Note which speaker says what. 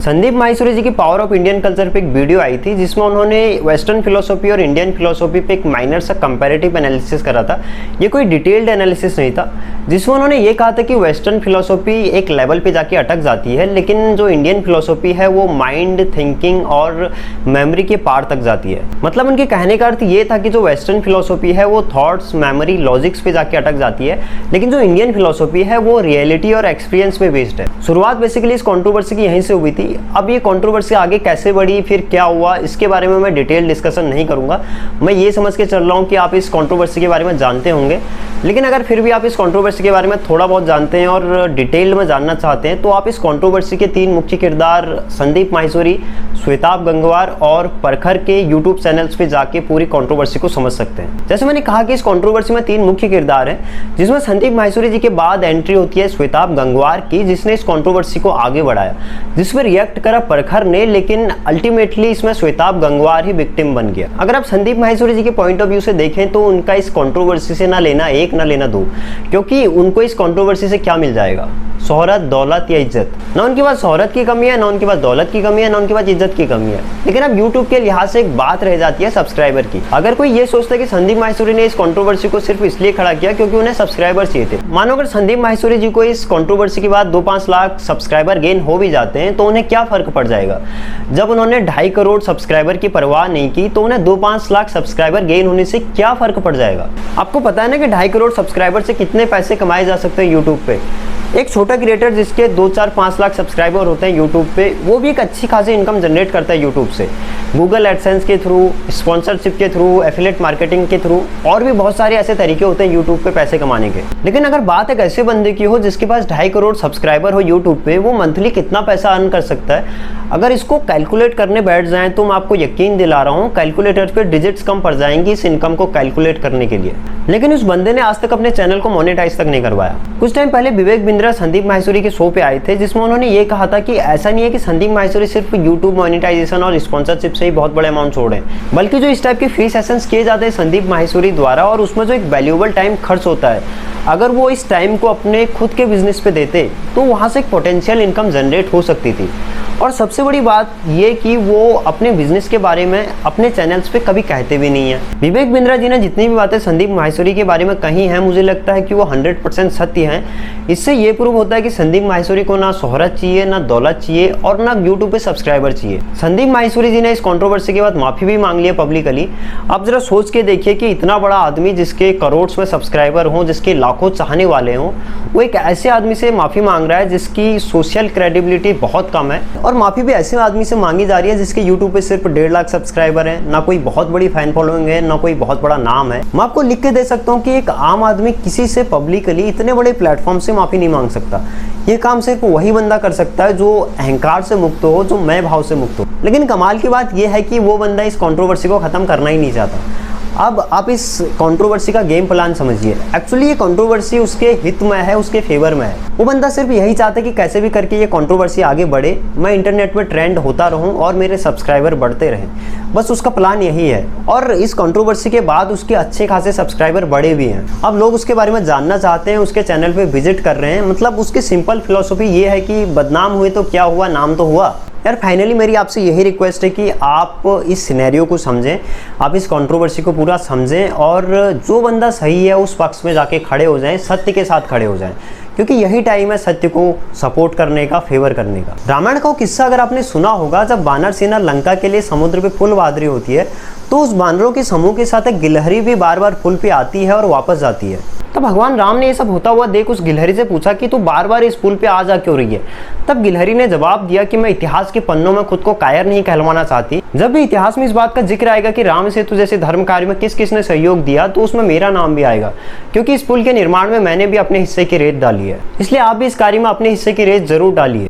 Speaker 1: संदीप माहेश्वरी जी की power of Indian culture पे एक वीडियो आई थी जिसमें उन्होंने वेस्टर्न फिलोसॉफी और इंडियन फिलोसॉफी पे एक माइनर सा कंपैरेटिव एनालिसिस करा था। ये कोई डिटेल्ड एनालिसिस नहीं था, जिसमें उन्होंने ये कहा था कि वेस्टर्न फिलोसॉफी एक लेवल पे जाके अटक जाती है, लेकिन जो इंडियन फिलोसॉफी है वो माइंड, थिंकिंग और मेमोरी के पार तक जाती है। मतलब उनके कहने का अर्थ ये था कि जो वेस्टर्न फिलोसॉफी है वो थॉट्स, मेमोरी, लॉजिक्स पे जाके अटक जाती है, लेकिन जो इंडियन फिलोसॉफी है वो रियलिटी और एक्सपीरियंस पे बेस्ड है। शुरुआत बेसिकली इस कंट्रोवर्सी की यहीं से हुई थी। अब ये कंट्रोवर्सी आगे कैसे बढ़ी, फिर क्या हुआ, इसके बारे में मैं डिटेल डिस्कशन नहीं करूंगा। मैं ये समझ के चल रहा हूँ कि आप इस कंट्रोवर्सी के बारे में जानते होंगे, लेकिन अगर फिर भी आप इस कंट्रोवर्सी के बारे में थोड़ा बहुत जानते हैं और डिटेल में जानना चाहते हैं तो आप इस कंट्रोवर्सी के 3 मुख्य किरदार संदीप माहेश्वरी, श्वेताब गंगवार और परखर के यूट्यूब चैनल्स पे जाके पूरी कंट्रोवर्सी को समझ सकते हैं। जैसे मैंने कहा कि इस कंट्रोवर्सी में 3 मुख्य किरदार हैं, जिसमें संदीप माहेश्वरी जी के बाद एंट्री होती है श्वेताब गंगवार की, जिसने इस कंट्रोवर्सी को आगे बढ़ाया, जिसमें रिएक्ट करा परखर ने, लेकिन अल्टीमेटली इसमें श्वेताब गंगवार ही विक्टिम बन गया। अगर आप संदीप माहेश्वरी जी के पॉइंट ऑफ व्यू से देखें तो उनका इस कंट्रोवर्सी से ना लेना 1 ना लेना 2, क्योंकि उनको इस कंट्रोवर्सी से क्या मिल जाएगा? शोहरत, दौलत या इज्जत। ना उनके पास शोहरत की कमी है, ना उनके पास दौलत की कमी है, ना उनके पास इज्जत की कमी है। लेकिन अब YouTube के लिहाज से एक बात रह जाती है सब्सक्राइबर की। अगर कोई ये सोचता है कि संदीप माहेश्वरी ने इस कंट्रोवर्सी को सिर्फ इसलिए खड़ा किया क्योंकि उन्हें सब्सक्राइबर चाहिए थे, मानो अगर संदीप माहेश्वरी जी को इस कंट्रोवर्सी के बाद 2-5 लाख सब्सक्राइबर गेन हो भी जाते हैं तो उन्हें क्या फर्क पड़ जाएगा? जब उन्होंने 2.5 करोड़ सब्सक्राइबर की परवाह नहीं की तो उन्हें 2-5 लाख सब्सक्राइबर गेन होने से क्या फर्क पड़ जाएगा? आपको पता है ना कि 2.5 करोड़ सब्सक्राइबर से कितने पैसे कमाए जा सकते हैं यूट्यूब पे। एक छोटा क्रिएटर जिसके 2-4-5 लाख सब्सक्राइबर होते हैं यूट्यूब पे, वो भी एक अच्छी खासी इनकम जनरेट करता है यूट्यूब से, गूगल एडसेंस के थ्रू, स्पॉन्सरशिप के थ्रू, एफिलिएट मार्केटिंग के थ्रू, और भी बहुत सारे ऐसे तरीके होते हैं यूट्यूब पे पैसे कमाने के। लेकिन अगर बात एक ऐसे बंदे की हो जिसके पास 2.5 करोड़ सब्सक्राइबर हो यूट्यूब पे, वो मंथली कितना पैसा अर्न कर सकता है, अगर इसको कैलकुलेट करने बैठ जाएं तो मैं आपको यकीन दिला रहा हूँ कैलकुलेटर पे डिजिट्स कम पड़ जाएंगी इस इनकम को कैलकुलेट करने के लिए। लेकिन उस बंदे ने आज तक अपने चैनल को मोनेटाइज तक नहीं करवाया। कुछ टाइम पहले विवेक बिंद्रा संदीप माहेश्वरी के शो पे आए थे, जिसमें उन्होंने ये कहा था कि ऐसा नहीं है कि संदीप माहेश्वरी सिर्फ यूट्यूब मोनेटाइजेशन और स्पॉन्सरशिप से ही बहुत बड़े अमाउंट छोड़े, बल्कि जो इस टाइप के फ्री सेशंस किए जाते हैं संदीप माहेश्वरी द्वारा और उसमें जो एक वैल्यूएबल टाइम खर्च होता है, अगर वो इस टाइम को अपने खुद के बिजनेस पे देते तो वहाँ से एक पोटेंशियल इनकम जनरेट हो सकती थी। और सबसे बड़ी बात ये कि वो अपने बिजनेस के बारे में अपने चैनल्स पे कभी कहते भी नहीं है। विवेक बिंद्रा जी ने जितनी भी बातें संदीप माहेश्वरी के बारे में कही हैं, मुझे लगता है कि वो 100% सत्य हैं। इससे ये प्रूव होता है कि संदीप माहेश्वरी को ना शोहरत चाहिए, ना दौलत चाहिए और ना यूट्यूब पे सब्सक्राइबर चाहिए। संदीप माहेश्वरी जी ने इस कंट्रोवर्सी के बाद माफी भी मांग लिया पब्लिकली। आप जरा सोच के देखिए कि इतना बड़ा आदमी जिसके करोड़ में सब्सक्राइबर हों, जिसके लाखों चाहने वाले हों, वो एक ऐसे आदमी से माफी मांग रहा है जिसकी सोशल क्रेडिबिलिटी बहुत कम है, और माफी भी ऐसे आदमी से मांगी जा रही है जिसके यूट्यूब पे सिर्फ 1.5 लाख सब्सक्राइबर हैं, ना कोई बहुत बड़ी फैन फॉलोइंग है, ना कोई बहुत बड़ा नाम है। मैं आपको लिख के दे सकता हूँ कि एक आम आदमी किसी से पब्लिकली इतने बड़े प्लेटफॉर्म से माफी नहीं मांग सकता। ये काम सिर्फ वही बंदा कर सकता है जो अहंकार से मुक्त हो, जो मैं भाव से मुक्त हो। लेकिन कमाल की बात यह है कि वो बंदा इस कंट्रोवर्सी को खत्म करना ही नहीं चाहता। अब आप इस कंट्रोवर्सी का गेम प्लान समझिए। एक्चुअली ये कंट्रोवर्सी उसके हित में है, उसके फेवर में है। वो बंदा सिर्फ यही चाहता है कि कैसे भी करके ये कंट्रोवर्सी आगे बढ़े, मैं इंटरनेट पे ट्रेंड होता रहूं और मेरे सब्सक्राइबर बढ़ते रहें। बस उसका प्लान यही है, और इस कंट्रोवर्सी के बाद उसके अच्छे खासे सब्सक्राइबर बढ़े भी हैं। अब लोग उसके बारे में जानना चाहते हैं, उसके चैनल पे विजिट कर रहे हैं। मतलब उसकी सिंपल फिलॉसफी ये है कि बदनाम हुए तो क्या हुआ, नाम तो हुआ। यार फाइनली मेरी आपसे यही रिक्वेस्ट है कि आप इस सिनेरियो को समझें, आप इस कंट्रोवर्सी को पूरा समझें, और जो बंदा सही है उस पक्ष में जाके खड़े हो जाएं, सत्य के साथ खड़े हो जाएं, क्योंकि यही टाइम है सत्य को सपोर्ट करने का, फेवर करने का। रामायण का वो किस्सा अगर आपने सुना होगा, जब वानर सेना लंका के लिए समुद्र पे पुल बांध रही होती है तो उस वानरों के समूह के साथ एक गिलहरी भी बार बार पुल पे आती है और वापस जाती है। तब भगवान राम ने ये सब होता हुआ देख उस गिलहरी से पूछा कि तू बार बार इस पुल पे आ जा क्यों रही है? तब गिलहरी ने जवाब दिया कि मैं इतिहास के पन्नों में खुद को कायर नहीं कहलवाना चाहती। जब भी इतिहास में इस बात का जिक्र आएगा कि राम सेतु जैसे धर्म कार्य में किस किस ने सहयोग दिया, तो उसमें मेरा नाम भी आएगा, क्योंकि इस पुल के निर्माण में मैंने भी अपने हिस्से की रेत डाली है। इसलिए आप भी इस कार्य में अपने हिस्से की रेत जरूर डालिए।